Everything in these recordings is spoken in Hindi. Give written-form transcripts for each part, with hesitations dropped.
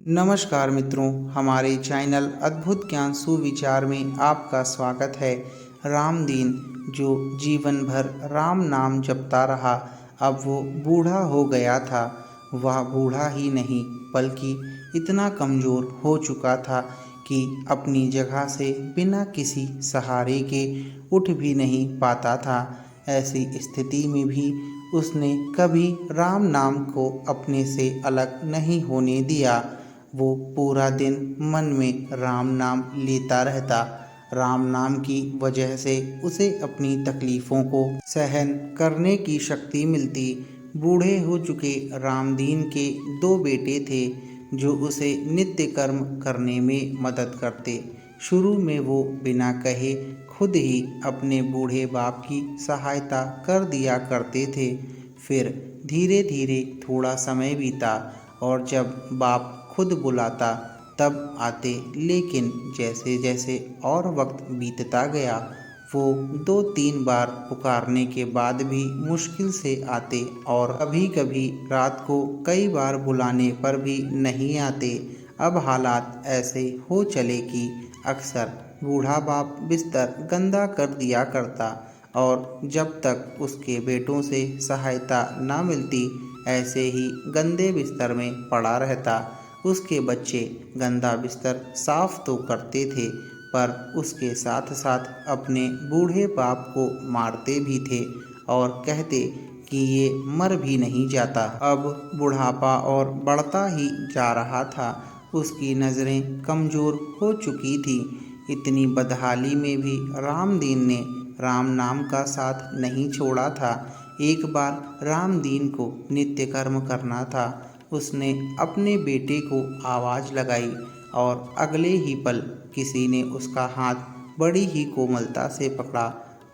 नमस्कार मित्रों, हमारे चैनल अद्भुत ज्ञान सुविचार में आपका स्वागत है। रामदीन जो जीवन भर राम नाम जपता रहा, अब वो बूढ़ा हो गया था। वह बूढ़ा ही नहीं बल्कि इतना कमज़ोर हो चुका था कि अपनी जगह से बिना किसी सहारे के उठ भी नहीं पाता था। ऐसी स्थिति में भी उसने कभी राम नाम को अपने से अलग नहीं होने दिया। वो पूरा दिन मन में राम नाम लेता रहता। राम नाम की वजह से उसे अपनी तकलीफ़ों को सहन करने की शक्ति मिलती। बूढ़े हो चुके रामदीन के दो बेटे थे जो उसे नित्य कर्म करने में मदद करते। शुरू में वो बिना कहे खुद ही अपने बूढ़े बाप की सहायता कर दिया करते थे। फिर धीरे धीरे थोड़ा समय बीता और जब बाप खुद बुलाता तब आते, लेकिन जैसे जैसे और वक्त बीतता गया वो 2-3 बार पुकारने के बाद भी मुश्किल से आते और कभी कभी रात को कई बार बुलाने पर भी नहीं आते। अब हालात ऐसे हो चले कि अक्सर बूढ़ा बाप बिस्तर गंदा कर दिया करता और जब तक उसके बेटों से सहायता न मिलती ऐसे ही गंदे बिस्तर में पड़ा रहता। उसके बच्चे गंदा बिस्तर साफ तो करते थे पर उसके साथ साथ अपने बूढ़े बाप को मारते भी थे और कहते कि ये मर भी नहीं जाता। अब बुढ़ापा और बढ़ता ही जा रहा था। उसकी नज़रें कमज़ोर हो चुकी थी। इतनी बदहाली में भी रामदीन ने राम नाम का साथ नहीं छोड़ा था। एक बार रामदीन को नित्य कर्म करना था। उसने अपने बेटे को आवाज़ लगाई और अगले ही पल किसी ने उसका हाथ बड़ी ही कोमलता से पकड़ा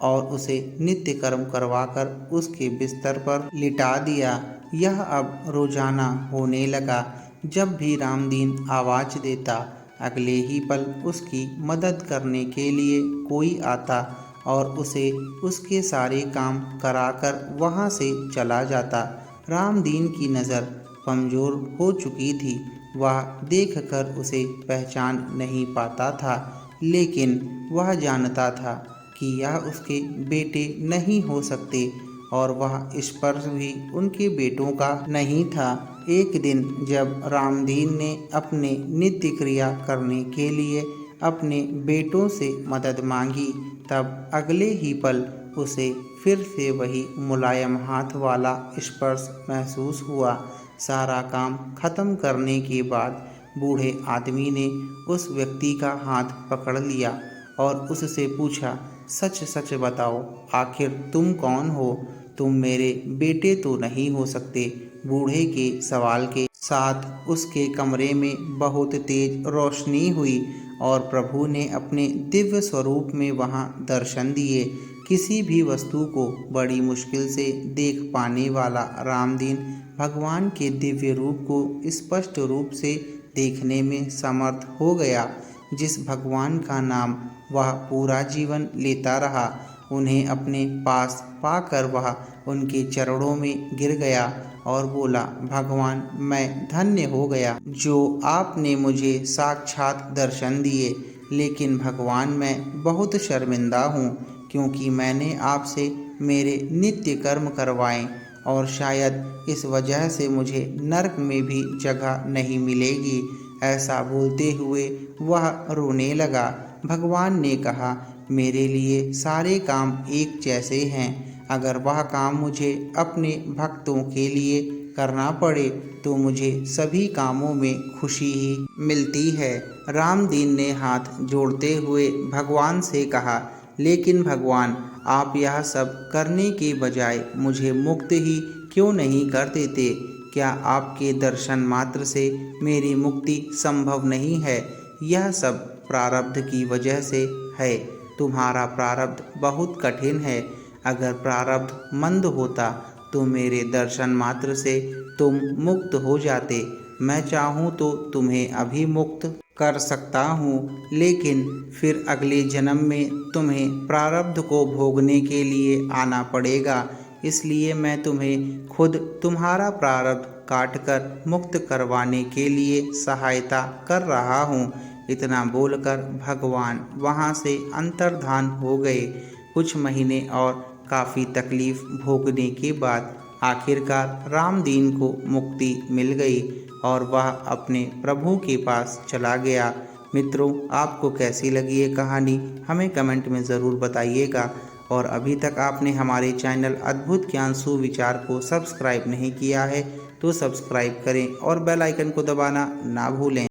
और उसे नित्य कर्म करवाकर उसके बिस्तर पर लिटा दिया। यह अब रोजाना होने लगा। जब भी रामदीन आवाज़ देता अगले ही पल उसकी मदद करने के लिए कोई आता और उसे उसके सारे काम कराकर वहाँ से चला जाता। रामदीन की नज़र कमज़ोर हो चुकी थी। वह देखकर उसे पहचान नहीं पाता था, लेकिन वह जानता था कि यह उसके बेटे नहीं हो सकते और वह स्पर्श भी उनके बेटों का नहीं था। एक दिन जब रामदीन ने अपने नित्य क्रिया करने के लिए अपने बेटों से मदद मांगी तब अगले ही पल उसे फिर से वही मुलायम हाथ वाला स्पर्श महसूस हुआ। सारा काम खत्म करने के बाद बूढ़े आदमी ने उस व्यक्ति का हाथ पकड़ लिया और उससे पूछा, सच सच बताओ, आखिर तुम कौन हो? तुम मेरे बेटे तो नहीं हो सकते। बूढ़े के सवाल के साथ उसके कमरे में बहुत तेज रोशनी हुई और प्रभु ने अपने दिव्य स्वरूप में वहाँ दर्शन दिए। किसी भी वस्तु को बड़ी मुश्किल से देख पाने वाला रामदीन भगवान के दिव्य रूप को स्पष्ट रूप से देखने में समर्थ हो गया। जिस भगवान का नाम वह पूरा जीवन लेता रहा, उन्हें अपने पास पाकर वह उनके चरणों में गिर गया और बोला, भगवान, मैं धन्य हो गया जो आपने मुझे साक्षात दर्शन दिए। लेकिन भगवान, मैं बहुत शर्मिंदा हूँ क्योंकि मैंने आपसे मेरे नित्य कर्म करवाए और शायद इस वजह से मुझे नरक में भी जगह नहीं मिलेगी। ऐसा बोलते हुए वह रोने लगा। भगवान ने कहा, मेरे लिए सारे काम एक जैसे हैं। अगर वह काम मुझे अपने भक्तों के लिए करना पड़े तो मुझे सभी कामों में खुशी ही मिलती है। रामदीन ने हाथ जोड़ते हुए भगवान से कहा, लेकिन भगवान, आप यह सब करने के बजाय मुझे मुक्त ही क्यों नहीं कर देते? क्या आपके दर्शन मात्र से मेरी मुक्ति संभव नहीं है? यह सब प्रारब्ध की वजह से है। तुम्हारा प्रारब्ध बहुत कठिन है। अगर प्रारब्ध मंद होता तो मेरे दर्शन मात्र से तुम मुक्त हो जाते। मैं चाहूँ तो तुम्हें अभी मुक्त कर सकता हूँ, लेकिन फिर अगले जन्म में तुम्हें प्रारब्ध को भोगने के लिए आना पड़ेगा। इसलिए मैं तुम्हें खुद तुम्हारा प्रारब्ध काटकर मुक्त करवाने के लिए सहायता कर रहा हूँ। इतना बोलकर भगवान वहाँ से अंतर्धान हो गए। कुछ महीने और काफ़ी तकलीफ भोगने के बाद आखिरकार रामदीन को मुक्ति मिल गई और वह अपने प्रभु के पास चला गया। मित्रों, आपको कैसी लगी ये कहानी हमें कमेंट में ज़रूर बताइएगा। और अभी तक आपने हमारे चैनल अद्भुत ज्ञान सुविचार को सब्सक्राइब नहीं किया है तो सब्सक्राइब करें और बेल आइकन को दबाना ना भूलें।